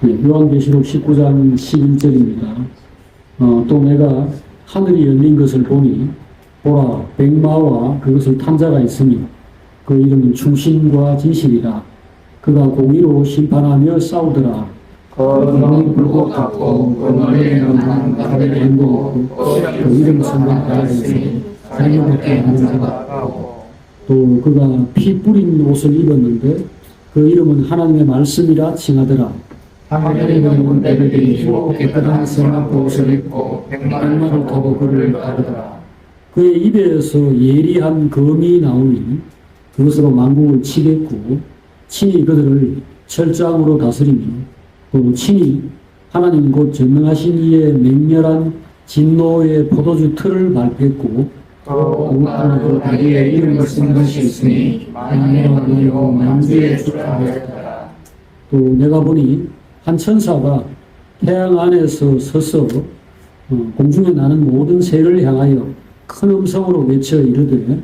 요한계시록 19장 11절입니다. 또 내가 하늘이 열린 것을 보니 보라 백마와 그것을 탄 자가 있으니 그 이름은 충신과 진실이라. 그가 공의로 심판하며 싸우더라. 그 눈은 붉고 같고 그 머리에는 한가득 행고 그 이름 성경하여 있으니 자기밖에 없는 자가 없고. 또 그가 피 뿌린 옷을 입었는데 그 이름은 하나님의 말씀이라 칭하더라. 하늘에 있는 때들이 주고 깨끗한 선악 옷을 입고 백마를 타고 그를 따르더라. 그의 입에서 예리한 검이 나오니 그것으로 만국을 치겠고 친히 그들을 철장으로 다스리며 또 친히 하나님 곧 전능하신 이의 맹렬한 진노의 포도주 틀을 발표했고 또 하나도 다리에 이름을 쓴 것이 있으니 만민을 누리고 만주의 주라 하였더라. 또 내가 보니 한 천사가 태양 안에서 서서 공중에 나는 모든 새를 향하여 큰 음성으로 외쳐 이르되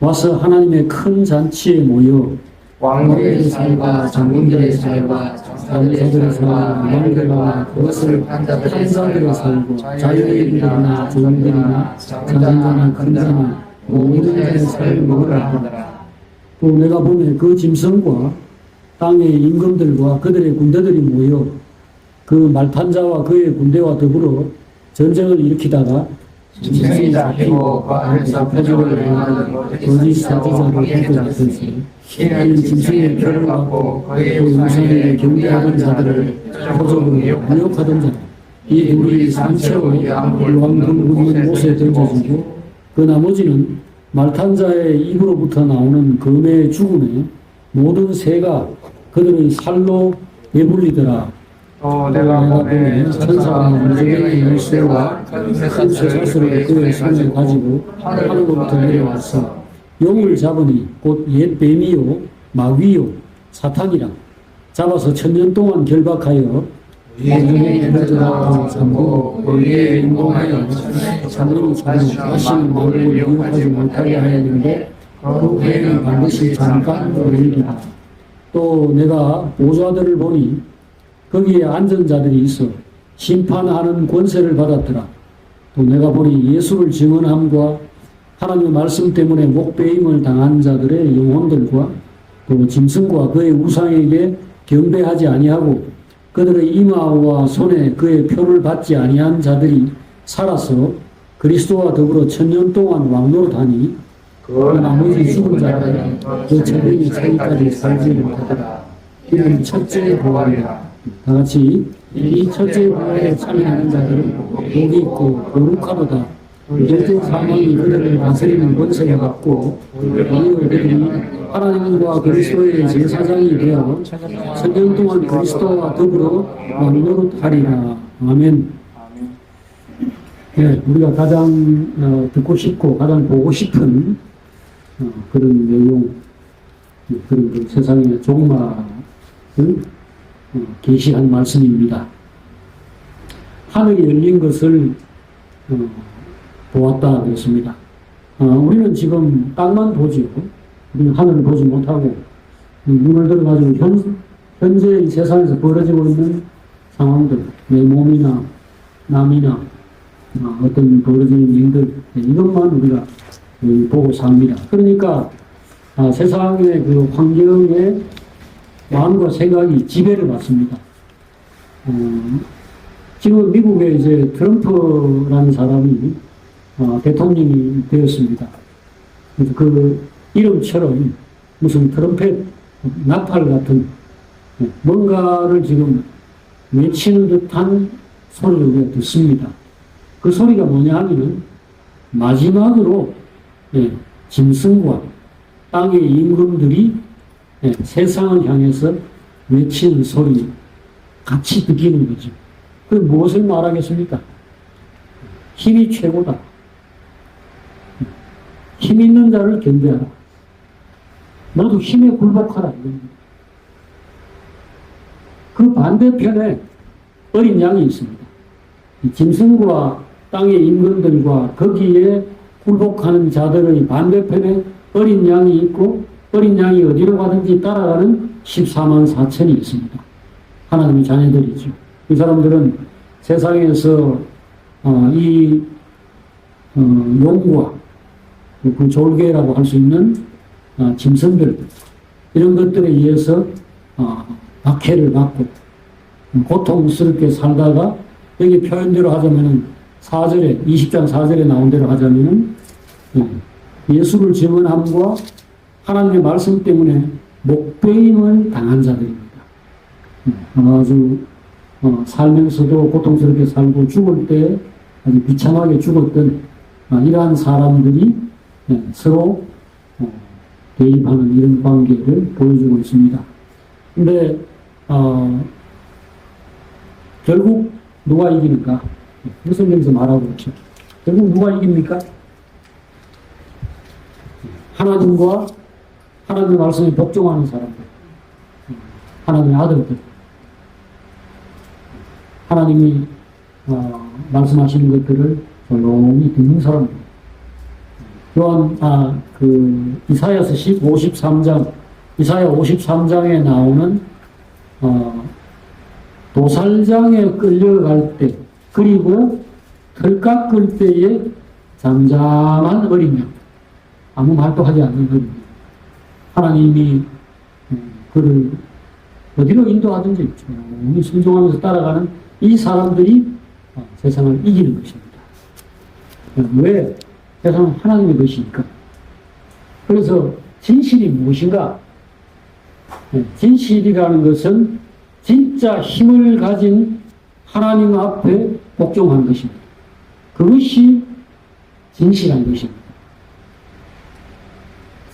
와서 하나님의 큰 잔치에 모여 왕들의 살과 장군들의 살과 장사들의 살과 왕들과 그것을 판자들의 살과 자유인들이나 종들이나 장자나 큰 자나 모든 자의 살을 먹으라 하더라. 또 내가 보매 그 짐승과 땅의 임금들과 그들의 군대들이 모여 그 말탄자와 그의 군대와 더불어 전쟁을 일으키다가 짐승이 잡히고 그 안에서 표적을 행하는 거짓 사지자를 해도하듯이 이 짐승의 표를 받고 그의 우상에 경배하는 자들을 표적으로 미혹하던 자 이 둘이 상처로 왕금 묻는 못에 던져지고 그 나머지는 말탄자의 입으로부터 나오는 검의 죽음에 모든 새가 그들의 살로 배불리더라. 또 내가 보매 천사가 무지개의 열쇠와 큰 쇠사슬을 그의 손에 가지고 하늘로부터 내려와서 용을 잡으니 곧 옛 뱀이요 마귀요 사탄이라. 잡아서 천년 동안 결박하여 위에 들어가고 잠그고 거기에 인공하여 하늘이 자주 다시는 만국을 미혹하지 못하게 하였는데 그 후에는 반드시 잠깐 걸리리라. 또 내가 보좌들을 보니 거기에 앉은 자들이 있어 심판하는 권세를 받았더라. 또 내가 보니 예수를 증언함과 하나님의 말씀 때문에 목배임을 당한 자들의 영혼들과 또 짐승과 그의 우상에게 경배하지 아니하고 그들의 이마와 손에 그의 표를 받지 아니한 자들이 살아서 그리스도와 더불어 천년 동안 왕노릇하니 그 나머지 죽은 자들은 그 저녁의 차이까지 살지 못하더라. 이는 첫째 부활이라. 다 같이 이 첫째 부활에 참여하는 자들은 복이 있고 거룩하도다. 둘째 사망이 그들을 다스리는 권세를 받고 이후 그들이 하나님과 그리스도의 제사장이 되어 천년 동안 그리스도와 더불어 왕노릇하리라. 아멘. 네, 우리가 가장 듣고 싶고 가장 보고 싶은 그런 내용, 그런 그 세상의 종말을 계시한 말씀입니다. 하늘이 열린 것을 보았다 그랬습니다. 우리는 지금 땅만 보지요. 우리는 하늘을 보지 못하고 눈을 들어가지고 현재 이 세상에서 벌어지고 있는 상황들, 내 몸이나 남이나 어떤 벌어지는 일들 이것만 우리가 보고 삽니다. 그러니까 세상의 그 환경에 마음과 생각이 지배를 받습니다. 지금 미국에 이제 트럼프라는 사람이 대통령이 되었습니다. 그래서 그 이름처럼 무슨 트럼펫, 나팔 같은 뭔가를 지금 외치는 듯한 소리를 우리가 듣습니다. 그 소리가 뭐냐 하면은 마지막으로 짐승과 땅의 임금들이 세상을 향해서 외치는 소리 같이 느끼는 거죠. 그 무엇을 말하겠습니까? 힘이 최고다. 힘 있는 자를 경배하라. 너도 힘에 굴복하라. 그 반대편에 어린 양이 있습니다. 짐승과 땅의 임금들과 거기에 굴복하는 자들의 반대편에 어린 양이 있고 어린 양이 어디로 가든지 따라가는 14만 4천이 있습니다. 하나님의 자녀들이죠. 이 사람들은 세상에서 용과 그 졸개라고 할 수 있는 짐승들 이런 것들에 의해서 박해를 받고 고통스럽게 살다가 여기 표현대로 하자면은 4절에 20장 4절에 나온 대로 하자면은 예수를 증언함과 하나님의 말씀 때문에 목배임을 당한 자들입니다. 아주 살면서도 고통스럽게 살고 죽을 때 아주 비참하게 죽었던 이러한 사람들이 서로 대입하는 이런 관계를 보여주고 있습니다. 근데 결국 누가 이깁니까? 성경에서 말하고 있죠. 결국 누가 이깁니까? 하나님과 하나님의 말씀에 복종하는 사람들, 하나님의 아들들, 하나님이 말씀하시는 것들을 조용히 듣는 사람들. 또한 이사야서 53장, 이사야 53장에 나오는 도살장에 끌려갈 때, 그리고 털 깎을 때에 잠잠한 어린 양, 아무 말도 하지 않는 어린 양. 하나님이 그를 어디로 인도하든지 조용히 순종하면서 따라가는 이 사람들이 세상을 이기는 것입니다. 왜? 세상은 하나님의 것이니까. 그래서 진실이 무엇인가? 진실이라는 것은 진짜 힘을 가진 하나님 앞에 복종한 것입니다. 그것이 진실한 것입니다.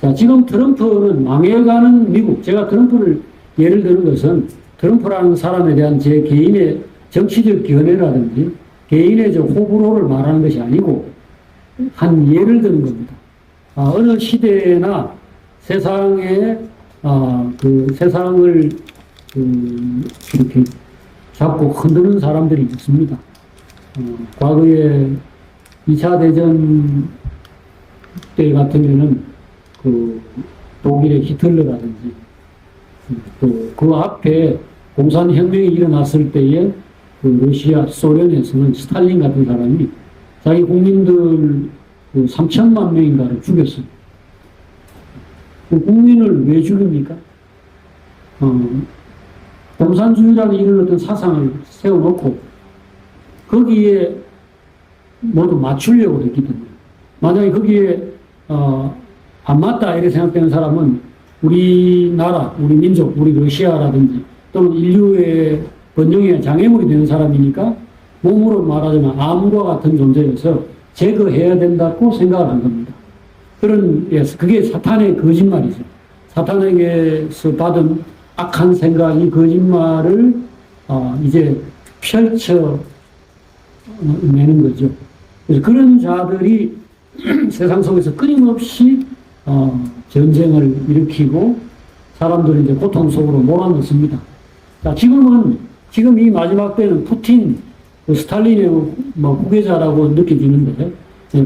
자, 지금 트럼프는 망해가는 미국, 제가 트럼프를 예를 드는 것은 트럼프라는 사람에 대한 제 개인의 정치적 견해라든지 개인의 호불호를 말하는 것이 아니고 한 예를 드는 겁니다. 어느 시대나 세상에 세상을 이렇게 잡고 흔드는 사람들이 있습니다. 과거에 2차 대전 때 같으면은 독일의 히틀러라든지 또 그 앞에 공산혁명이 일어났을 때에 러시아, 소련에서는 스탈린 같은 사람이 자기 국민들 3천만 명인가를 죽였어요. 국민을 왜 죽입니까? 공산주의라는 이런 어떤 사상을 세워놓고 거기에 모두 맞추려고 했기 때문에 만약에 거기에 안 맞다 이렇게 생각되는 사람은 우리나라, 우리 민족, 우리 러시아라든지 또는 인류의 번영에 장애물이 되는 사람이니까 몸으로 말하자면 암과 같은 존재여서 제거해야 된다고 생각을 한 겁니다. 그게 사탄의 거짓말이죠. 사탄에게서 받은 악한 생각이 거짓말을 이제 펼쳐내는 거죠. 그래서 그런 자들이 세상 속에서 끊임없이 전쟁을 일으키고 사람들을 이제 고통 속으로 몰아넣습니다. 자, 지금 이 마지막 때는 푸틴, 스탈린의 후계자라고 느껴지는데,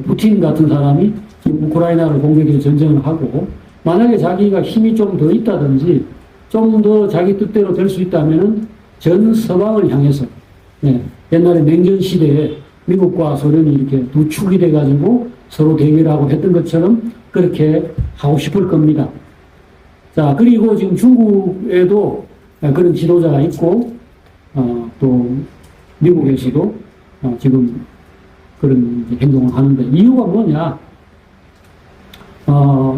푸틴 같은 사람이 지금 우크라이나를 공격해서 전쟁을 하고, 만약에 자기가 힘이 좀 더 있다든지, 좀 더 자기 뜻대로 될 수 있다면은 전 서방을 향해서, 옛날에 냉전 시대에 미국과 소련이 이렇게 두 축이 돼가지고 서로 대결하고 했던 것처럼 그렇게 하고 싶을 겁니다. 자, 그리고 지금 중국에도 그런 지도자가 있고, 또 미국에서도 지금 그런 행동을 하는데 이유가 뭐냐?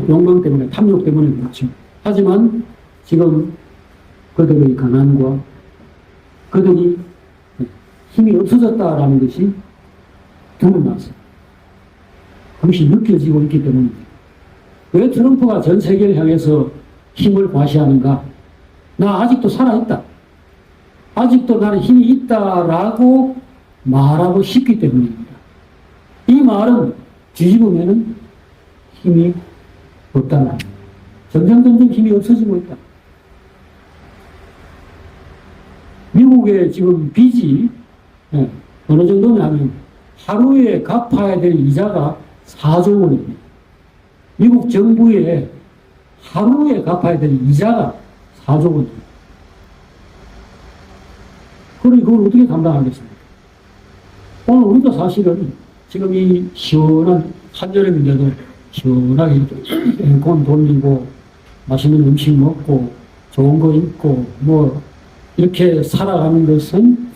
욕망 때문에, 탐욕 때문에 그렇죠. 하지만 지금 그들의 가난과 그들이 힘이 없어졌다라는 것이 드러나서 그것이 느껴지고 있기 때문입니다. 왜 트럼프가 전 세계를 향해서 힘을 과시하는가? 나 아직도 살아있다. 아직도 나는 힘이 있다라고 말하고 싶기 때문입니다. 이 말은 뒤집으면은 힘이 없다는 겁니다. 점점 힘이 없어지고 있다. 미국의 지금 빚이 어느 정도냐면 하루에 갚아야 될 이자가 4조 원입니다. 미국 정부에 하루에 갚아야 될 이자가 4조 원입니다. 그러니 그걸 어떻게 감당하겠습니까? 오늘 우리도 사실은 지금 이 시원한 한여름인데도 시원하게 이렇게 에어컨 돌리고 맛있는 음식 먹고 좋은 거 입고 뭐 이렇게 살아가는 것은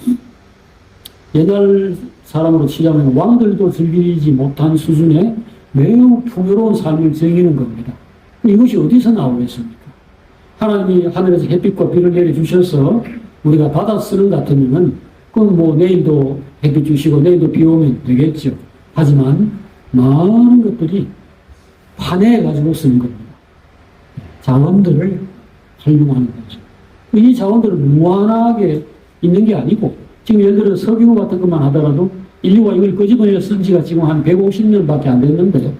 옛날 사람으로 치자면 왕들도 즐기지 못한 수준의 매우 풍요로운 삶을 즐기는 겁니다. 이것이 어디서 나오겠습니까? 하나님이 하늘에서 햇빛과 비를 내려주셔서 우리가 받아 쓰는 같으면은 그건 뭐 내일도 햇빛 주시고 내일도 비 오면 되겠죠. 하지만 많은 것들이 판해가지고 쓰는 겁니다. 자원들을 활용하는 거죠. 이 자원들을 무한하게 있는 게 아니고 지금 예를 들어 석유 같은 것만 하더라도 인류가 이걸 끄집어내서 쓴 지가 지금 한 150년밖에 안 됐는데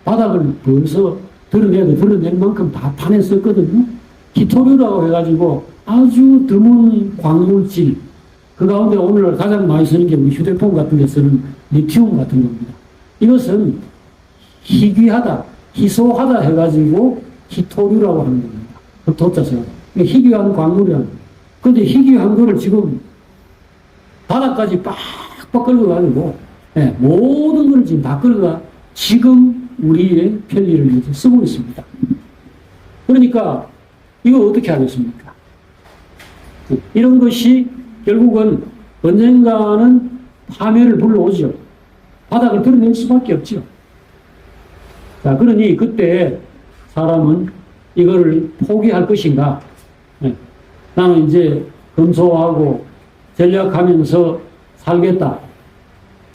바닥을 벌써 드러낼 만큼 다 파냈었거든요. 히토류라고 해가지고 아주 드문 광물질, 그 가운데 오늘날 가장 많이 쓰는 게 우리 휴대폰 같은 데 쓰는 리튬 같은 겁니다. 이것은 희귀하다, 희소하다 해가지고 히토류라고 하는 겁니다. 그 도자세요. 희귀한 광물이라는 거예요. 근데 희귀한 거를 지금 바닥까지 빡빡 긁어가지고, 예, 모든 걸 지금 다 긁어가 지금 우리의 편리를 위해서 쓰고 있습니다. 그러니까 이거 어떻게 하겠습니까? 이런 것이 결국은 언젠가는 파멸을 불러오죠. 바닥을 드러낼 수밖에 없죠. 자, 그러니 그때 사람은 이거를 포기할 것인가? 네. 나는 이제 검소하고 전략하면서 살겠다.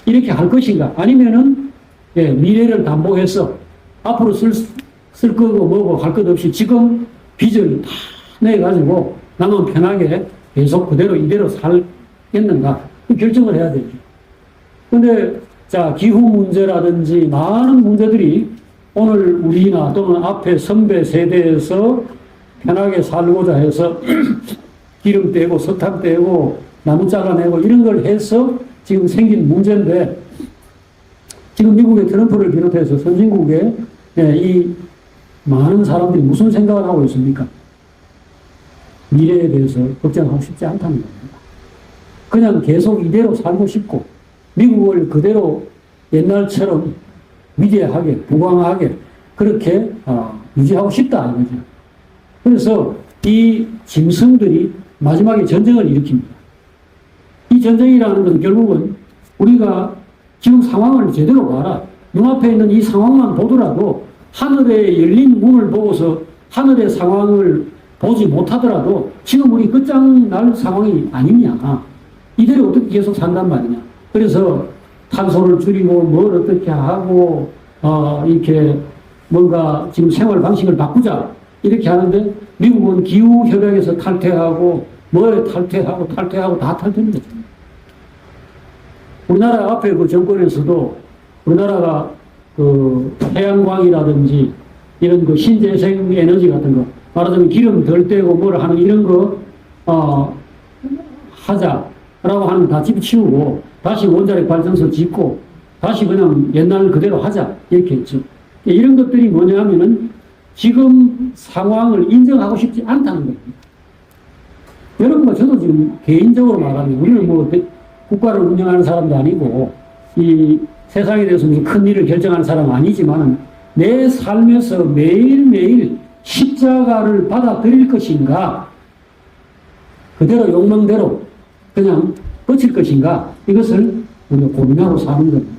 이렇게 할 것인가? 아니면은, 예, 미래를 담보해서 앞으로 쓸 거고 뭐고 할 것 없이 지금 빚을 다 내가지고 나는 편하게 계속 그대로 이대로 살겠는가? 결정을 해야 되죠. 근데, 자, 기후 문제라든지 많은 문제들이 오늘 우리나 또는 앞에 선배 세대에서 편하게 살고자 해서 기름 떼고 석탄 떼고 나무 잘라내고 이런 걸 해서 지금 생긴 문제인데 지금 미국의 트럼프를 비롯해서 선진국의 이 많은 사람들이 무슨 생각을 하고 있습니까? 미래에 대해서 걱정하고 싶지 않다는 겁니다. 그냥 계속 이대로 살고 싶고 미국을 그대로 옛날처럼 위대하게 부강하게 그렇게 유지하고 싶다 이거죠. 그래서 이 짐승들이 마지막에 전쟁을 일으킵니다. 이 전쟁이라는 것은 결국은 우리가 지금 상황을 제대로 봐라. 눈앞에 있는 이 상황만 보더라도 하늘에 열린 문을 보고서 하늘의 상황을 보지 못하더라도 지금 우리 끝장날 상황이 아니냐. 이대로 어떻게 계속 산단 말이냐. 그래서 탄소를 줄이고 뭘 어떻게 하고 이렇게 뭔가 지금 생활 방식을 바꾸자 이렇게 하는데 미국은 기후 협약에서 탈퇴하고 뭐에 탈퇴하고 다 탈퇴입니다. 우리나라 앞에 그 정권에서도 우리나라가 그 태양광이라든지 이런 그 신재생 에너지 같은 거 말하자면 기름 덜 떼고 뭘 하는 이런 거 하자라고 하는 거 다 집어치우고 다시 원자력 발전소 짓고 다시 그냥 옛날 그대로 하자 이렇게 했죠. 이런 것들이 뭐냐 하면은 지금 상황을 인정하고 싶지 않다는 겁니다. 여러분과 저도 지금 개인적으로 말하면 우리는 뭐 국가를 운영하는 사람도 아니고 이 세상에 대해서 무슨 큰 일을 결정하는 사람은 아니지만 내 삶에서 매일매일 십자가를 받아들일 것인가 그대로 욕망대로 그냥 뻗칠 것인가 이것을 우리가 고민하고 사는 겁니다.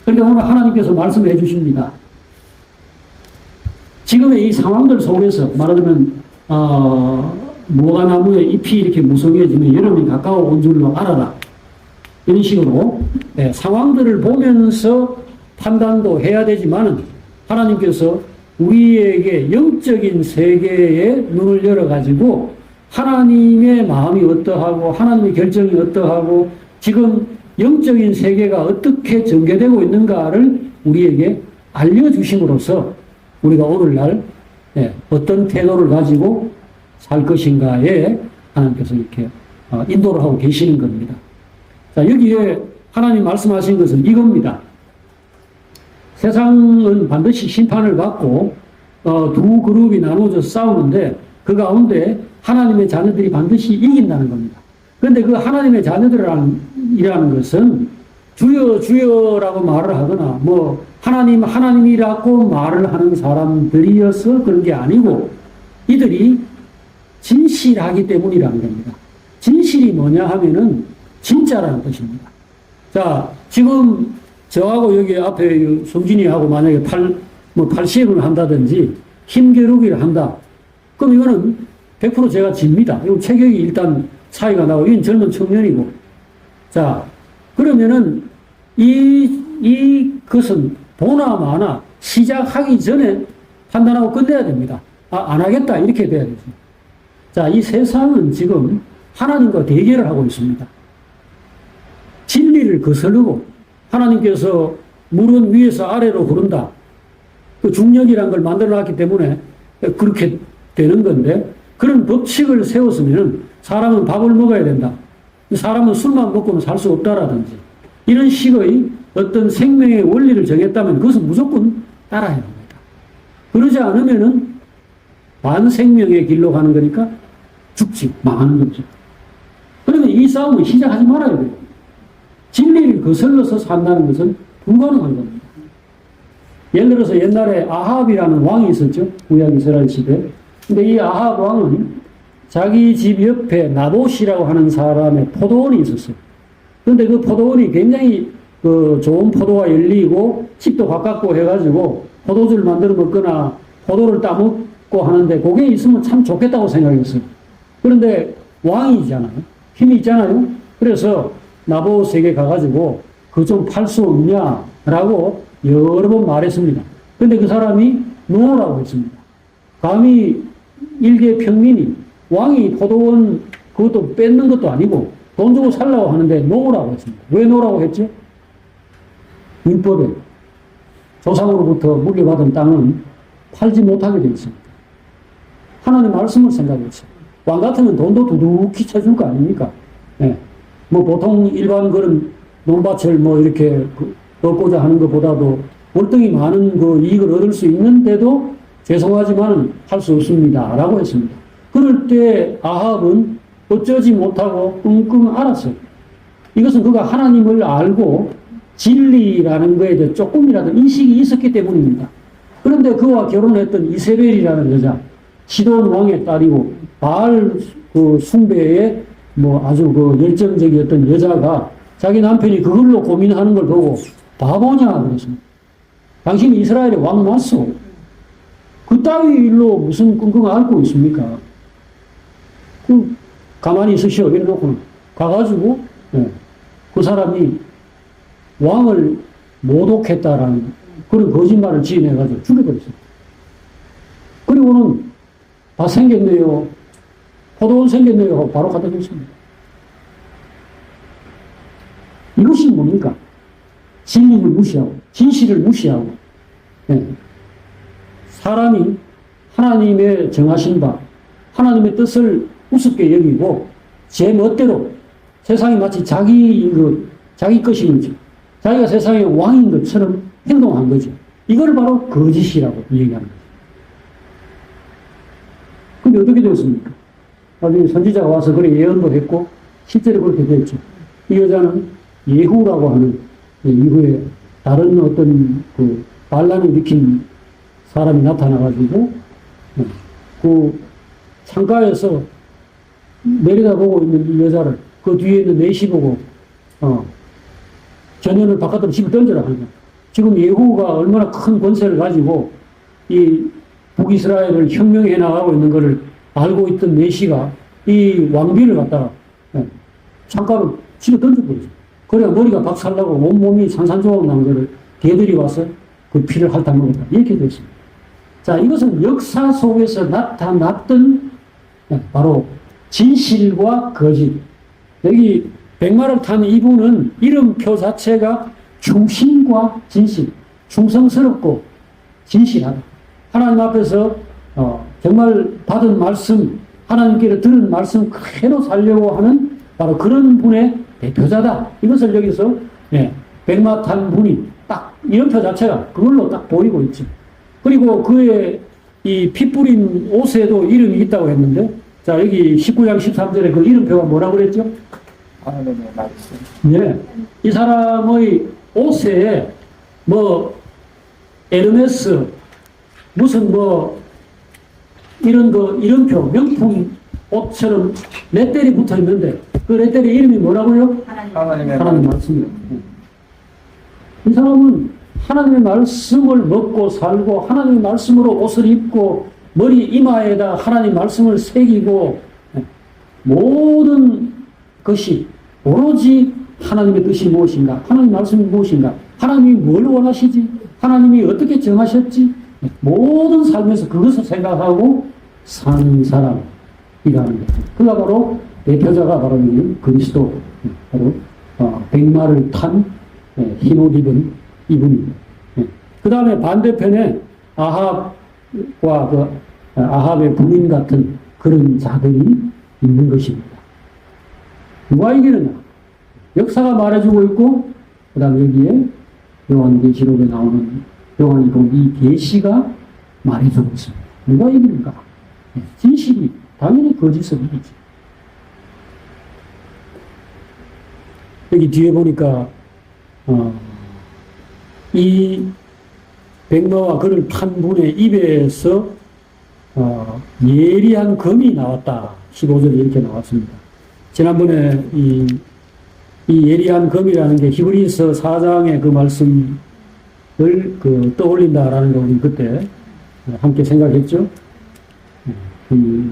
그런데 오늘 하나님께서 말씀해 주십니다. 지금의 이 상황들 속에서 말하자면 무화과나무의 잎이 이렇게 무성해지면 여름이 가까워 온 줄로 알아라. 이런 식으로 상황들을 보면서 판단도 해야 되지만은 하나님께서 우리에게 영적인 세계에 눈을 열어가지고 하나님의 마음이 어떠하고 하나님의 결정이 어떠하고 지금 영적인 세계가 어떻게 전개되고 있는가를 우리에게 알려주심으로써 우리가 오늘날 어떤 태도를 가지고 살 것인가에 하나님께서 이렇게 인도를 하고 계시는 겁니다. 자, 여기에 하나님 말씀하신 것은 이겁니다. 세상은 반드시 심판을 받고 두 그룹이 나누어져서 싸우는데 그 가운데 하나님의 자녀들이 반드시 이긴다는 겁니다. 그런데 그 하나님의 자녀들이라는 것은 주여 주여라고 말을 하거나 뭐 하나님 하나님이라고 말을 하는 사람들이어서 그런 게 아니고 이들이 진실하기 때문이라는 겁니다. 진실이 뭐냐 하면은 진짜라는 뜻입니다. 자, 지금 저하고 여기 앞에 성진이하고 만약에 팔시행을 한다든지 힘겨루기를 한다. 그럼 이거는 100% 제가 집니다. 이거 체격이 일단 차이가 나고, 이건 젊은 청년이고. 자, 그러면은 이것은 보나 마나 시작하기 전에 판단하고 끝내야 됩니다. 안 하겠다. 이렇게 돼야 되죠. 자, 이 세상은 지금 하나님과 대결을 하고 있습니다. 진리를 거스르고 하나님께서 물은 위에서 아래로 흐른다. 그 중력이라는 걸 만들어 놨기 때문에 그렇게 되는 건데 그런 법칙을 세웠으면 사람은 밥을 먹어야 된다. 사람은 술만 먹고는 살 수 없다라든지 이런 식의 어떤 생명의 원리를 정했다면 그것은 무조건 따라야 합니다. 그러지 않으면은 반생명의 길로 가는 거니까 죽지, 망하는 거죠. 그러면 이 싸움을 시작하지 말아야 돼요. 진리를 거슬러서 산다는 것은 불가능한 겁니다. 예를 들어서 옛날에 아합이라는 왕이 있었죠. 구약 이스라엘 시대. 근데 이 아합 왕은 자기 집 옆에 나봇이라고 하는 사람의 포도원이 있었어요. 그런데 그 포도원이 굉장히 그 좋은 포도가 열리고 집도 가깝고 해가지고 포도주를 만들어 먹거나 포도를 따먹고 하는데 그게 있으면 참 좋겠다고 생각했어요. 그런데 왕이잖아요. 힘이 있잖아요. 그래서 나봇에게 가가지고 그거 좀 팔 수 없냐라고 여러 번 말했습니다. 근데 그 사람이 노라고 했습니다. 감히 일개 평민이 왕이 포도원 그것도 뺏는 것도 아니고 돈 주고 살라고 하는데 노라고 했습니다. 왜 노라고 했죠? 율법에 조상으로부터 물려받은 땅은 팔지 못하게 되어 있습니다. 하나님 말씀을 생각했어요. 왕 같으면 돈도 두둑히 쳐줄 거 아닙니까? 네. 뭐 보통 일반 그런 논밭을 뭐 이렇게 얻고자 하는 것보다도 월등히 많은 그 이익을 얻을 수 있는데도 죄송하지만 할 수 없습니다. 라고 했습니다. 그럴 때 아합은 어쩌지 못하고 끙끙 앓았어요. 이것은 그가 하나님을 알고 진리라는 거에 대해 조금이라도 인식이 있었기 때문입니다. 그런데 그와 결혼했던 이세벨이라는 여자, 시돈 왕의 딸이고 바알 그 숭배에 뭐 아주 그 열정적이었던 여자가 자기 남편이 그걸로 고민하는 걸 보고 바보냐 그랬습니다. 당신이 이스라엘의 왕 맞소. 그 따위 일로 무슨 끙끙 앓고 있습니까? 그 가만히 있으시오. 이래놓고는 가가지고 그 사람이 왕을 모독했다라는 그런 거짓말을 지어내가지고 죽여버렸어요. 그리고는 다 생겼네요. 포도원 생겼네요. 하고 바로 갖다 줬습니다. 이것이 뭡니까? 진리를 무시하고, 진실을 무시하고, 사람이 하나님의 정하신 바, 하나님의 뜻을 우습게 여기고, 제 멋대로 세상이 마치 자기 것인 거죠. 자기가 세상의 왕인 것처럼 행동한 거죠. 이걸 바로 거짓이라고 얘기하는 거죠. 근데 어떻게 되었습니까? 나중에 선지자가 와서 그래 예언도 했고, 실제로 그렇게 됐죠. 이 여자는 예후라고 하는 이후에 다른 어떤 그 반란을 일으킨 사람이 나타나가지고, 그 창가에서 내려다보고 있는 이 여자를 그 뒤에 있는 내시 보고, 전연을 바깥으로 집어 던져라 하는 거야. 지금 예후가 얼마나 큰 권세를 가지고 이 북이스라엘을 혁명해 나가고 있는 것을 알고 있던 내시가 이 왕비를 갖다가 창가로 집어 던져버리죠. 그래야 머리가 박살나고 온몸이 산산조각 난 거를 개들이 와서 그 피를 핥아먹었다. 이렇게 됐습니다. 자, 이것은 역사 속에서 나타났던 바로 진실과 거짓. 여기 백마를 탄 이분은 이름표 자체가 충신과 진실, 충성스럽고 진실하다. 하나님 앞에서 정말 받은 말씀, 하나님께로 들은 말씀 그대로 살려고 하는 바로 그런 분의 대표자다. 이것을 여기서 백마 탄 분이 딱 이름표 자체가 그걸로 딱 보이고 있죠. 그리고 그의 이 피 뿌린 옷에도 이름이 있다고 했는데 자, 여기 19장 13절에 그 이름표가 뭐라고 그랬죠? 하나님의 말씀. 예. 이 사람의 옷에 뭐, 에르메스, 무슨 뭐, 이런 거, 이름표, 명품 옷처럼 레벨이 붙어 있는데, 그 레벨의 이름이 뭐라고요? 하나님의 하나님 말씀이요. 이 사람은 하나님의 말씀을 먹고 살고, 하나님의 말씀으로 옷을 입고, 머리 이마에다 하나님 말씀을 새기고, 모든 것이 오로지 하나님의 뜻이 무엇인가? 하나님 말씀이 무엇인가? 하나님이 뭘 원하시지? 하나님이 어떻게 정하셨지? 모든 삶에서 그것을 생각하고 사는 사람이라는 것. 그가 바로 대표자가 바로 이 그리스도, 바로 백마를 탄 흰옷 입은 이분입니다. 그 다음에 반대편에 아합과 아합의 부인 같은 그런 자들이 있는 것입니다. 누가 이기느냐? 역사가 말해주고 있고, 그 다음에 여기에 요한계시록에 나오는 요한이 본 이 계시가 말해주고 있습니다. 누가 이기는가? 진실이 당연히 거짓을 이기지. 여기 뒤에 보니까 이 백마와 그를 탄 분의 입에서 예리한 검이 나왔다. 15절에 이렇게 나왔습니다. 지난번에 이 예리한 검이라는 게 히브리서 4장의 그 말씀을 떠올린다라는 거 우리 그때 함께 생각했죠.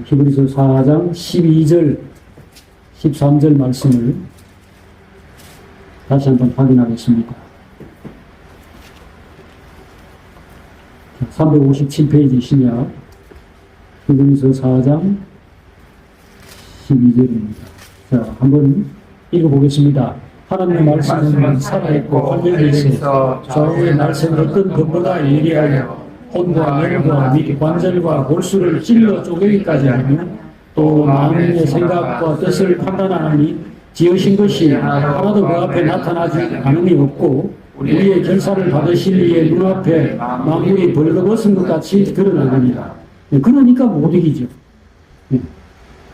히브리서 4장 12절, 13절 말씀을 다시 한번 확인하겠습니다. 357페이지 신약 히브리서 4장 12절입니다. 자, 한번 읽어보겠습니다. 하나님의 말씀은 살아있고 활력이 있어 좌우의 날쌘 어떤 것보다 예리하여 혼과 멸과 및 관절과 골수를 찔러 쪼개기까지 하며 또 마음의 생각과 뜻을 판단하니 지으신 것이 하나도 그 앞에 나타나지 않음이 없고 우리의 결사를 받으신 이의 눈앞에 만물이 벌거벗은 것 같이 드러나느니라. 그러니까 못 이기죠.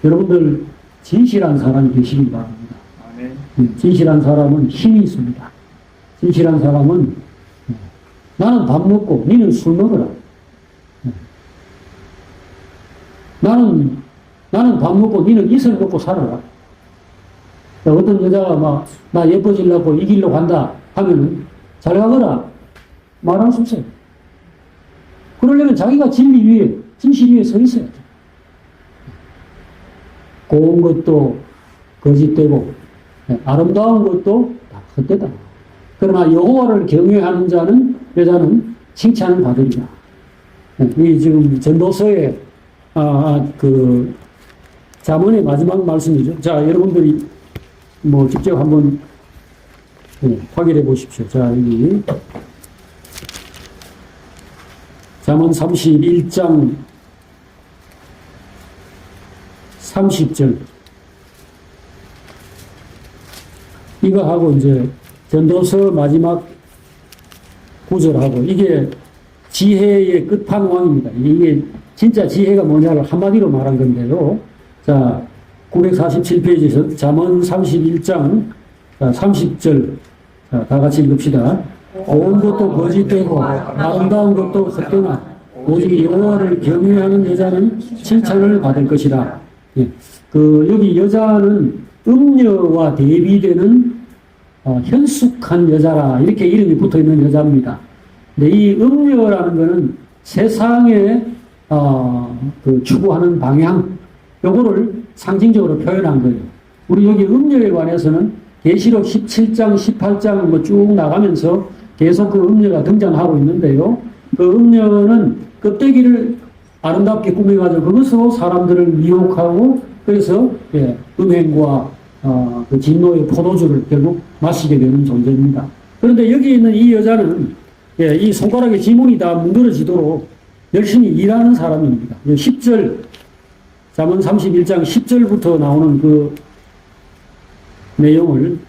여러분들 진실한 사람이 되시길 바랍니다. 진실한 사람은 힘이 있습니다. 진실한 사람은 나는 밥 먹고 니는 술 먹어라. 나는 밥 먹고 니는 이슬 먹고 살아라. 어떤 여자가 막 나 예뻐지려고 이 길로 간다 하면은 잘 가거라 말할 수 없어요. 그러려면 자기가 진리 위에 진실 위에 서 있어야죠. 고운 것도 거짓되고 아름다운 것도 다 헛되다. 그러나 여호와를 경외하는 여자는 칭찬을 받으리라. 이 지금 전도서의 그 잠언의 마지막 말씀이죠. 자, 여러분들이 뭐 직접 한번 확인해 보십시오. 자, 여기 잠언 31장 30절 이거 하고 이제 전도서 마지막 구절하고 이게 지혜의 끝판왕입니다. 이게 진짜 지혜가 뭐냐를 한마디로 말한 건데요. 자, 947페이지에서 잠언 31장 30절 자, 다 같이 읽읍시다. 고운 것도 거짓되고 아름다운 것도 헛되나 오직 여호와를 경외하는 여자는 칭찬을 받을 것이다. 예. 여기 여자는 음녀와 대비되는 현숙한 여자라 이렇게 이름이 붙어 있는 여자입니다. 근데 이 음녀라는 것은 세상에 추구하는 방향 요거를 상징적으로 표현한 거예요. 우리 여기 음녀에 관해서는 계시록 17장, 18장 뭐 쭉 나가면서 계속 그 음녀가 등장하고 있는데요. 그 음녀는 껍데기를 아름답게 꾸며가지고 그것으로 사람들을 미혹하고 그래서 음행과 그 진노의 포도주를 결국 마시게 되는 존재입니다. 그런데 여기 있는 이 여자는 이 손가락에 지문이 다 문드러지도록 열심히 일하는 사람입니다. 10절 잠언 31장 10절부터 나오는 그 내용을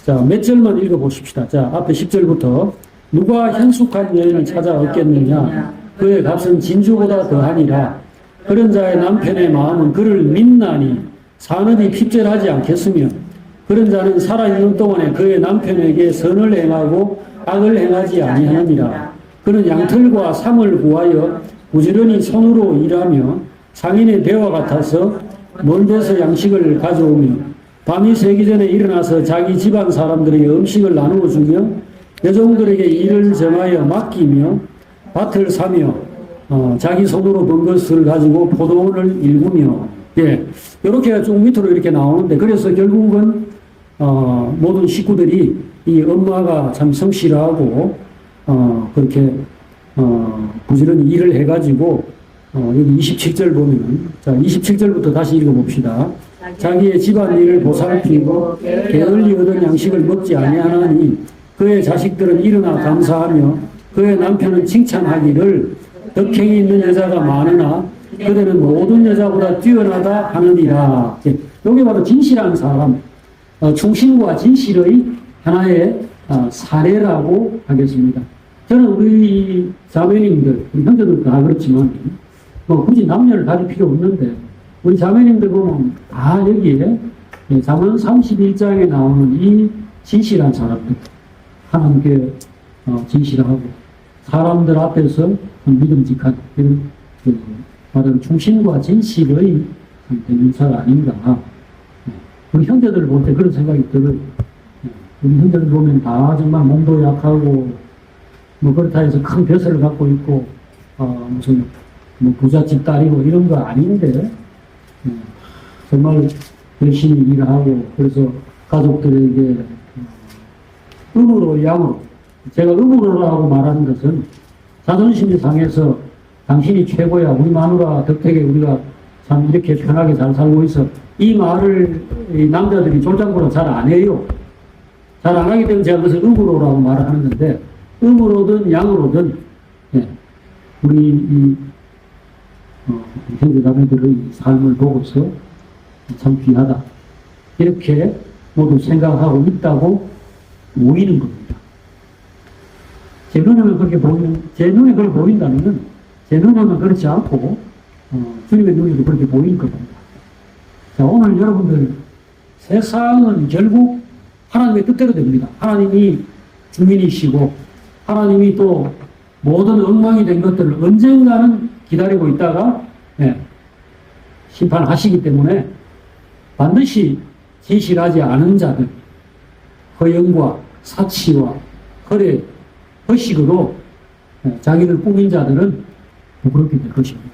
자, 몇 절만 읽어보십시다. 자, 앞에 10절부터 누가 현숙한 여인을 찾아 얻겠느냐 그의 값은 진주보다 더하니라 그런 자의 남편의 마음은 그를 믿나니 산업이 핍절하지 않겠으며 그런 자는 살아있는 동안에 그의 남편에게 선을 행하고 악을 행하지 아니하느니라. 그는 양털과 삼을 구하여 부지런히 손으로 일하며 상인의 배와 같아서 먼 데서 양식을 가져오며 밤이 새기 전에 일어나서 자기 집안 사람들에게 음식을 나누어 주며 여종들에게 일을 정하여 맡기며 밭을 사며 자기 손으로 번 것을 가지고 포도원을 일구며 이렇게 쭉 밑으로 이렇게 나오는데 그래서 결국은 모든 식구들이 이 엄마가 참 성실하고 그렇게 부지런히 일을 해가지고 여기 27절 보면 자 27절부터 다시 읽어봅시다. 자기의 집안일을 보살피고 게을리 얻은 양식을 먹지 아니하나니 그의 자식들은 일어나 감사하며 그의 남편은 칭찬하기를 덕행이 있는 여자가 많으나 그대는 모든 여자보다 뛰어나다 하느니라. 여기 바로 진실한 사람, 충신과 진실의 하나의 사례라고 하겠습니다. 저는 우리 자매님들, 우리 형제들 다 그렇지만 뭐 굳이 남녀를 가릴 필요 없는데 우리 자매님들 보면 다 여기에 잠언 31장에 나오는 이 진실한 사람들, 하나님께 진실하고 사람들 앞에서 믿음직한 이런 말하는 충신과 진실의 대명사가 아닌가. 우리 형제들을 볼 때 그런 생각이 들어요. 우리 형제들 보면 다 정말 몸도 약하고 뭐 그렇다 해서 큰 벼슬을 갖고 있고 무슨 뭐 부잣집 딸이고 이런 거 아닌데 정말 열심히 일하고 그래서 가족들에게 음으로 양으로 제가 음으로라고 말하는 것은 자존심이 상해서 당신이 최고야 우리 마누라 덕택에 우리가 참 이렇게 편하게 잘 살고 있어 이 말을 이 남자들이 졸장보라 잘 안 해요. 잘 안 하기 때문에 제가 그것을 음으로라고 말을 하는데 음으로든 양으로든 우리 이 형제자매들의 삶을 보고서 참 귀하다 이렇게 모두 생각하고 있다고 보이는 겁니다. 제 눈에는 그렇게 보이는 제 눈에 그렇게 보인다는 건 제 눈에는 그렇지 않고 주님의 눈에도 그렇게 보이는 겁니다. 자, 오늘 여러분들 세상은 결국 하나님의 뜻대로 됩니다. 하나님이 주민이시고 하나님이 또 모든 엉망이 된 것들을 언젠가는 기다리고 있다가 심판하시기 때문에 반드시 진실하지 않은 자들 허영과 사치와 허례 허식으로 자기를 꾸민 자들은 부끄럽게 될 것입니다.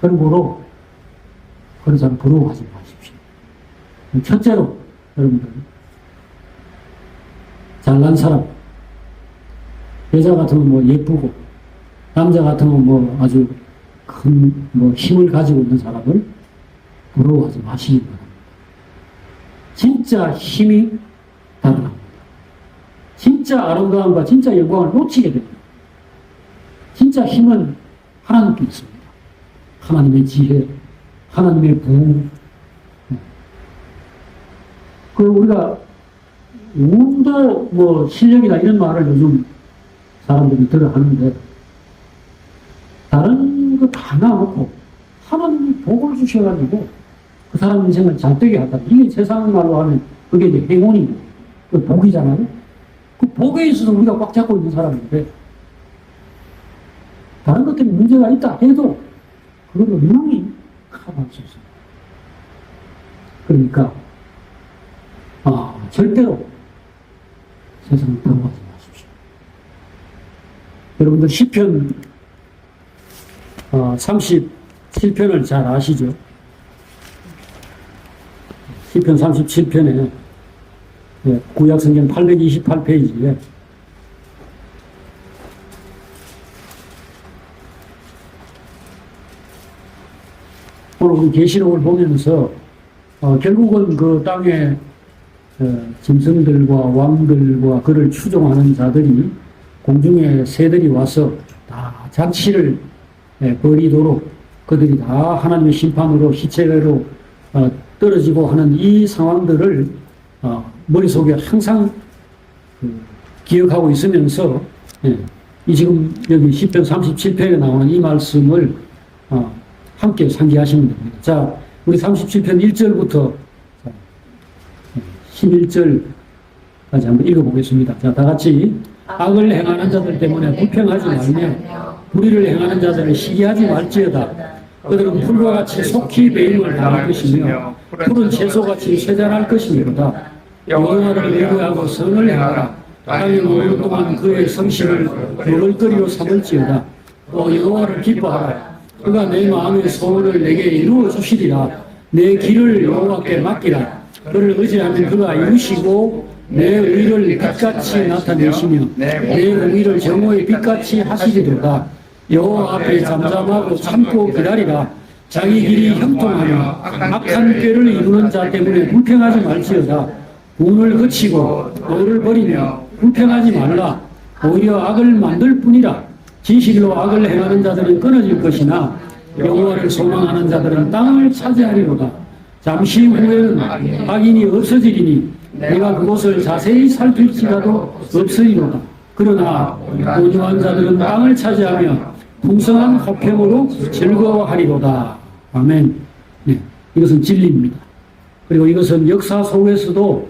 그러므로 그런 사람 부러워하지 마십시오. 첫째로 여러분들 잘난 사람 여자 같으면 뭐 예쁘고 남자 같으면 뭐 아주 큰 뭐 힘을 가지고 있는 사람을 부러워하지 마시기 바랍니다. 진짜 힘이 다릅니다. 진짜 아름다움과 진짜 영광을 놓치게 됩니다. 진짜 힘은 하나님께 있습니다. 하나님의 지혜, 하나님의 부흥. 그 우리가 운도 뭐 실력이다 이런 말을 요즘 사람들이 들어 하는데 다른 거 다 놔놓고 하나님이 복을 주셔가지고 그 사람 인생을 잘 되게 한다. 이게 세상 말로 하면 그게 이제 행운이고 그 복이잖아요. 그 복에 있어서 우리가 꽉 잡고 있는 사람인데 다른 것들이 문제가 있다 해도 그걸 분명히 커버할 수 있습니다. 그러니까 절대로 세상을 부러워하지 마십시오. 여러분들 시편 37편을 잘 아시죠? 시편 37편에 구약성경 828페이지에 오늘 우리 계시록을 보면서 결국은 그 땅에 짐승들과 왕들과 그를 추종하는 자들이 공중의 새들이 와서 다 잔치를 벌이도록 그들이 다 하나님의 심판으로 시체로 떨어지고 하는 이 상황들을 머릿속에 항상 기억하고 있으면서 이 지금 여기 시편 37편에 나오는 이 말씀을 함께 상기하시면 됩니다. 자, 우리 37편 1절부터 11절까지 한번 읽어보겠습니다. 자, 다 같이. 악을 행하는 자들 때문에 불평하지 말며 불의를 행하는 자들을 시기하지 말지어다. 그들은 풀과 같이 속히 배임을 당할 것이며 푸른 채소같이 쇠잔할 것이니로다. 여호와를 의뢰하고 선을 행하라. 땅이 오랜 동안 그의 성실을 먹을거리로 삼을지어다. 또 여호와를 기뻐하라. 그가 내 마음의 소원을 내게 이루어 주시리라. 내 길을 여호와께 맡기라. 그를 의지하면 그가 이루시고 내 의를 빛같이 나타내시며 내 공의를 정오의 빛같이 하시리로다. 여호와 앞에 잠잠하고 참고 기다리라. 자기 길이 형통하며 악한 꾀를 이루는 자 때문에 불평하지 말지어다. 운을 그치고 너를 버리며 불평하지 말라. 오히려 악을 만들 뿐이라. 진실로 악을 행하는 자들은 끊어질 것이나 여호와를 소망하는 자들은 땅을 차지하리로다. 잠시 후에는 악인이 없어지리니 내가 그곳을 자세히 살필지라도 없으리로다. 그러나 온유한 자들은 땅을 차지하며 풍성한 화평으로 즐거워하리로다. 아멘. 네, 이것은 진리입니다. 그리고 이것은 역사 속에서도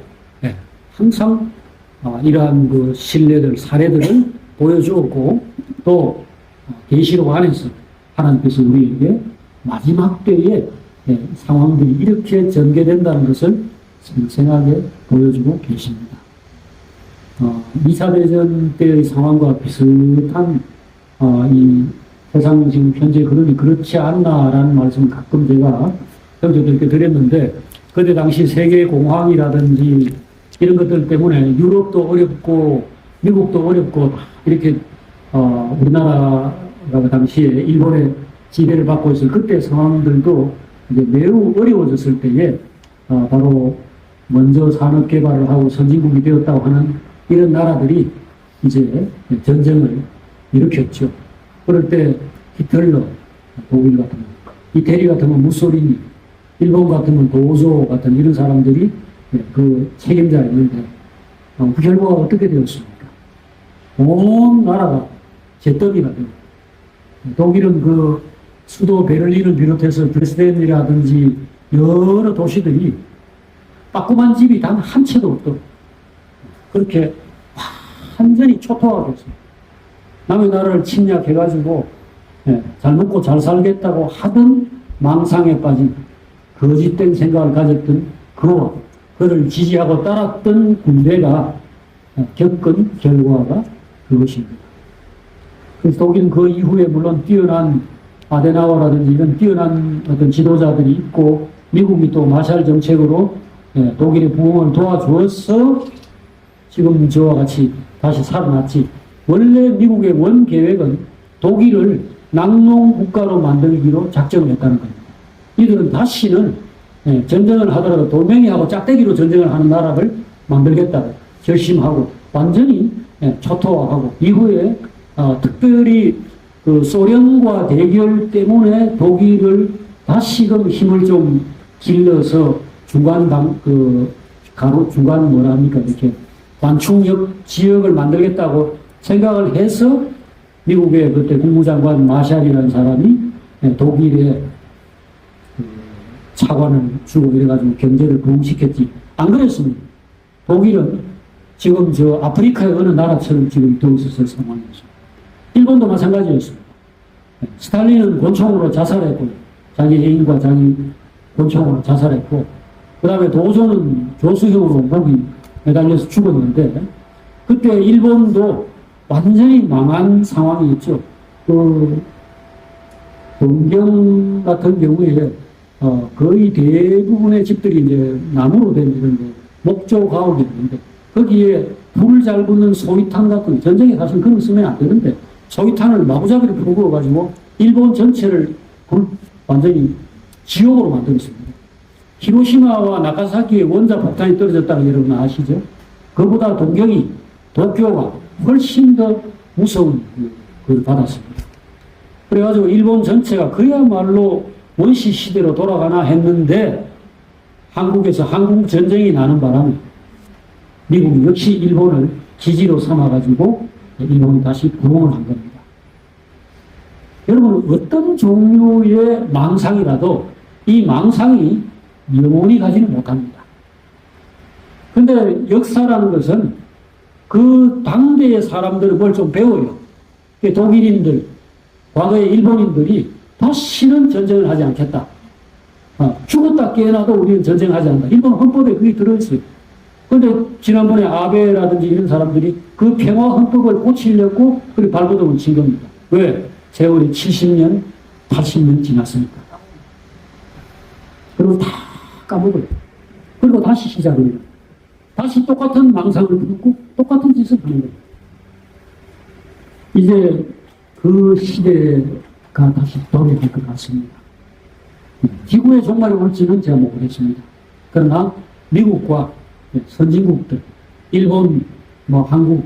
항상 이러한 그 신뢰들, 사례들을 보여주었고 또 계시록 안에서 하나님께서 우리에게 마지막 때에 상황들이 이렇게 전개된다는 것을 생생하게 보여주고 계십니다. 2차 대전 때의 상황과 비슷한 이 세상 지금 현재 그러니 그렇지 않나라는 말씀을 가끔 제가 형제들께 드렸는데, 그때 당시 세계 공황이라든지 이런 것들 때문에 유럽도 어렵고 미국도 어렵고 이렇게 우리나라가 당시에 일본의 지배를 받고 있을 그때 상황들도 이제 매우 어려워졌을 때에 바로 먼저 산업 개발을 하고 선진국이 되었다고 하는 이런 나라들이 이제 전쟁을 일으켰죠. 그럴 때 히틀러, 독일 같은 거, 이태리 같으면 무솔리니, 일본 같으면 도조 같은 이런 사람들이 그 책임자였는데 그 결과가 어떻게 되었습니까? 온 나라가 잿더미가 되고, 독일은 그 수도 베를린을 비롯해서 드레스덴이라든지 여러 도시들이 빠꾸만 집이 단 한 채도 없도록 그렇게 완전히 초토화가 됐어요. 남의 나라를 침략해가지고 잘 먹고 잘 살겠다고 하던 망상에 빠진 거짓된 생각을 가졌던 그와 그를 지지하고 따랐던 군대가 겪은 결과가 그것입니다. 그래서 독일은 그 이후에 물론 뛰어난 아데나워라든지 이런 뛰어난 어떤 지도자들이 있고, 미국이 또 마샬 정책으로 독일의 부흥을 도와주어서 지금 저와 같이 다시 살아났지. 원래 미국의 원 계획은 독일을 낙농 국가로 만들기로 작정을 했다는 겁니다. 이들은 다시는 전쟁을 하더라도 돌멩이하고 짝대기로 전쟁을 하는 나라를 만들겠다고 결심하고 완전히 초토화하고, 이후에 특별히 그 소련과 대결 때문에 독일을 다시금 힘을 좀 길러서 중간 이렇게 관충역 지역을 만들겠다고 생각을 해서 미국의 그때 국무장관 마샬이라는 사람이 독일에 차관을 주고 이래가지고 경제를 부흥시켰지. 안 그랬습니다. 독일은 지금 저 아프리카의 어느 나라처럼 지금 더 있었을 상황이었습니다. 일본도 마찬가지였습니다. 스탈린은 권총으로 자살했고요. 자기 애인과 자기 권총으로 자살했고, 그 다음에 도조는 조수형으로 목이 매달려서 죽었는데, 그때 일본도 완전히 망한 상황이었죠. 그 동경 같은 경우에 거의 대부분의 집들이 이제 나무로 된 이런데 목조 가옥이 있는데, 거기에 불을 잘 붙는 소위탄 같은, 전쟁에 사실 그런 거 쓰면 안 되는데 소위탄을 마구잡이로 부어가지고 일본 전체를 완전히 지옥으로 만들었습니다. 히로시마와 나가사키에 원자 폭탄이 떨어졌다는 거 여러분 아시죠? 그보다 동경이, 도쿄가 훨씬 더 무서운 그걸 받았습니다. 그래가지고 일본 전체가 그야말로 원시 시대로 돌아가나 했는데, 한국에서 한국 전쟁이 나는 바람에 미국이 역시 일본을 기지로 삼아가지고 일본이 다시 부흥을 한 겁니다. 여러분, 어떤 종류의 망상이라도 이 망상이 영원히 가지는 못합니다. 근데 역사라는 것은 그 당대의 사람들은 뭘 좀 배워요. 독일인들, 과거의 일본인들이 다시는 전쟁을 하지 않겠다. 죽었다 깨어나도 우리는 전쟁하지 않는다. 일본 헌법에 그게 들어있어요. 그런데 지난번에 아베라든지 이런 사람들이 그 평화 헌법을 고치려고 그렇게 발버둥을 친 겁니다. 왜? 세월이 70년, 80년 지났으니까. 그리고 다 까먹어요. 그리고 다시 시작을 해요. 다시 똑같은 망상을 부르고 똑같은 짓을 하는 거예요. 이제 그 시대가 다시 돌아갈 것 같습니다. 지구의 종말이 올지는 제가 모르겠습니다. 그러나 미국과 선진국들, 일본, 한국,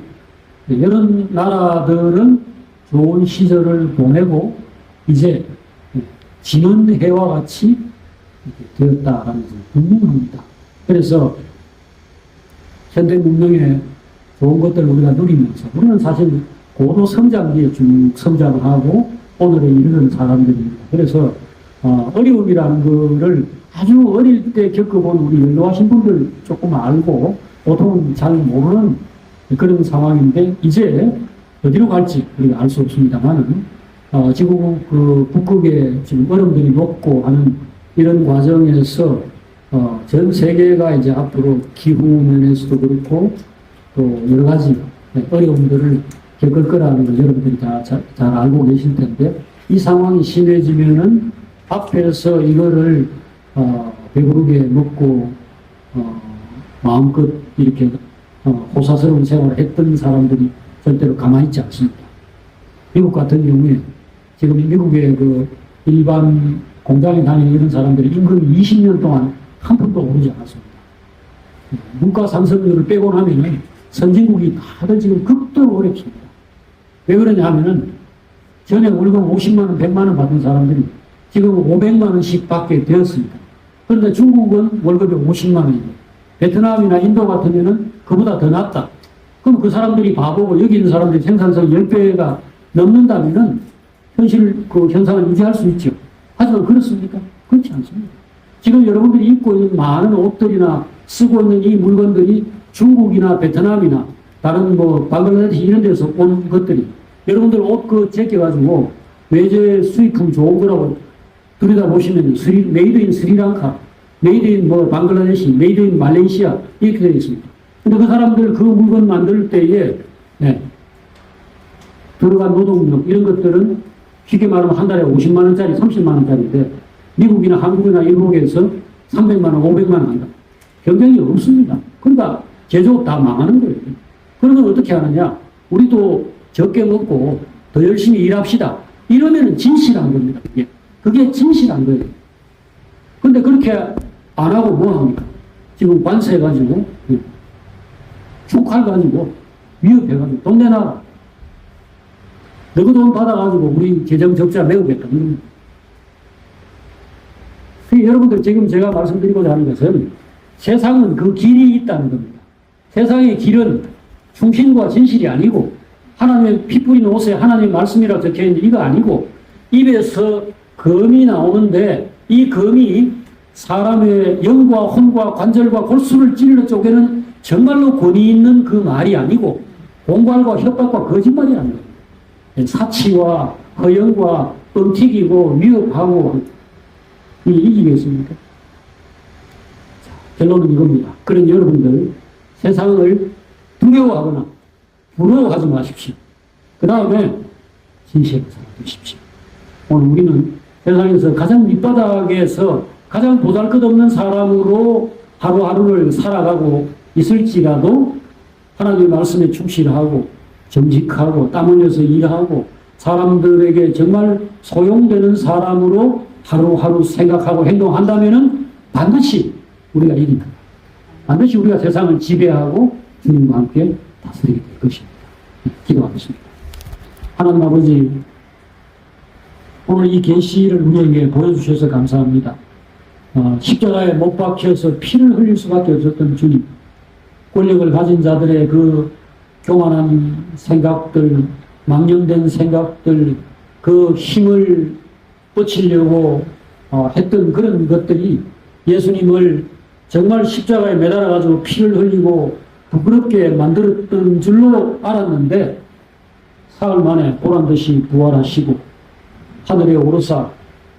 이런 나라들은 좋은 시절을 보내고 이제 지는 해와 같이 되었다라는 것은 분명합니다. 그래서 현대 문명의 좋은 것들을 우리가 누리면서 우리는 사실 고도 성장기에 쭉 성장하고 오늘에 이르는 사람들입니다. 그래서 어려움이라는 거를 아주 어릴 때 겪어본 우리 연로하신 분들 조금 알고 보통은 잘 모르는 그런 상황인데 이제 어디로 갈지 우리가 알 수 없습니다만은 지금 그 북극에 지금 얼음들이 녹고 하는 이런 과정에서 전 세계가 이제 앞으로 기후 면에서도 그렇고 또 여러 가지 어려움들을 겪을 거라는 걸 여러분들이 다 잘 알고 계실 텐데 이 상황이 심해지면은 앞에서 이거를 배부르게 먹고 마음껏 이렇게 호사스러운 생활을 했던 사람들이 절대로 가만히 있지 않습니다. 미국 같은 경우에 지금 미국의 그 일반 공장에 다니는 이런 사람들이 임금이 20년 동안 한 푼도 오르지 않았습니다. 물가 상승률을 빼고 나면은 선진국이 다들 지금 극도로 어렵습니다. 왜 그러냐 하면은 전에 월급 50만 원, 100만 원 받은 사람들이 지금 500만 원씩 받게 되었습니다. 그런데 중국은 월급이 50만 원이고 베트남이나 인도 같으면은 그보다 더 낮다. 그럼 그 사람들이 바보고 여기 있는 사람들이 생산성 10배가 넘는다면은 현실 그 현상을 유지할 수 있죠. 하지만 그렇습니까? 그렇지 않습니다. 지금 여러분들이 입고 있는 많은 옷들이나 쓰고 있는 이 물건들이 중국이나 베트남이나 다른 방글라데시 이런 데서 온 것들이 여러분들 옷 그 제껴가지고 외제 수입품 좋은 거라고 들여다보시면 메이드 인 스리랑카, 메이드 인 방글라데시, 메이드 인 말레이시아 이렇게 되어 있습니다. 근데 그 사람들 그 물건 만들 때에 들어간 노동력 이런 것들은 쉽게 말하면 한 달에 50만 원짜리, 30만 원짜리인데 미국이나 한국이나 일본에서 300만 원, 500만 원 한다. 경쟁이 없습니다. 그러니까 제조업 다 망하는 거예요. 그러면 어떻게 하느냐? 우리도 적게 먹고 더 열심히 일합시다. 이러면 진실한 겁니다. 그게 진실한 거예요. 근데 그렇게 안 하고 뭐 합니까? 지금 관세해가지고, 축할가지고, 위협해가지고, 돈 내놔라. 너그 돈 받아가지고 우리 재정 적자 메우겠다. 여러분들 지금 제가 말씀드리고자 하는 것은 세상은 그 길이 있다는 겁니다. 세상의 길은 충신과 진실이 아니고 하나님의 피 뿌린 옷에 하나님의 말씀이라고 적혀있는 이거 아니고 입에서 검이 나오는데 이 검이 사람의 영과 혼과 관절과 골수를 찔러 쪼개는 정말로 권위 있는 그 말이 아니고 공갈과 협박과 거짓말이라는 거예요. 사치와 허영과 뻥튀기고 위협하고 이기겠습니까? 결론은 이겁니다. 그런 여러분들 세상을 두려워하거나 부러워하지 마십시오. 그 다음에 진실을 살아두십시오. 오늘 우리는 세상에서 가장 밑바닥에서 가장 보잘것없는 사람으로 하루하루를 살아가고 있을지라도 하나님의 말씀에 충실하고 정직하고 땀 흘려서 일하고 사람들에게 정말 소용되는 사람으로 하루하루 생각하고 행동한다면은 반드시 우리가 이깁니다. 반드시 우리가 세상을 지배하고 주님과 함께 다스리게 될 것입니다. 기도하겠습니다. 하나님 아버지, 오늘 이 계시를 우리에게 보여주셔서 감사합니다. 십자가에 못 박혀서 피를 흘릴 수밖에 없었던 주님, 권력을 가진 자들의 그 교만한 생각들, 망령된 생각들, 그 힘을 뻗치려고 했던 그런 것들이 예수님을 정말 십자가에 매달아가지고 피를 흘리고 부끄럽게 만들었던 줄로 알았는데 사흘 만에 보란듯이 부활하시고 하늘에 오르사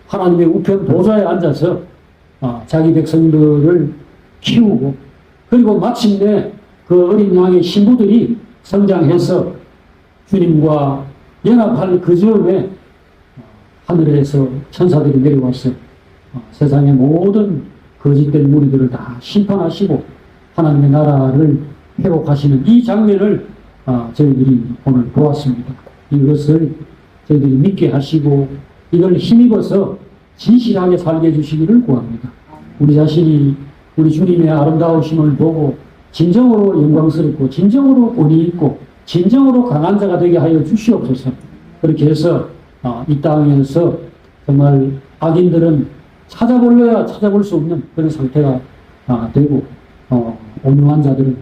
하나님의 우편 보좌에 앉아서 자기 백성들을 키우고 그리고 마침내 그 어린 양의 신부들이 성장해서 주님과 연합할 그 즈음에 하늘에서 천사들이 내려와서 세상의 모든 거짓된 무리들을 다 심판하시고 하나님의 나라를 회복하시는 이 장면을 저희들이 오늘 보았습니다. 이것을 저희들이 믿게 하시고 이걸 힘입어서 진실하게 살게 해주시기를 구합니다. 우리 자신이 우리 주님의 아름다우심을 보고 진정으로 영광스럽고 진정으로 권위 있고 진정으로 강한 자가 되게 하여 주시옵소서. 그렇게 해서 이 땅에서 정말 악인들은 찾아볼래야 찾아볼 수 없는 그런 상태가 되고 온유한 자들은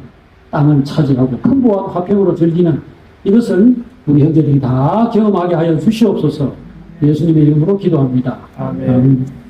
땅을 차지하고 풍부한 화평으로 즐기는 이것을 우리 형제들이 다 경험하게 하여 주시옵소서. 예수님의 이름으로 기도합니다. 아멘.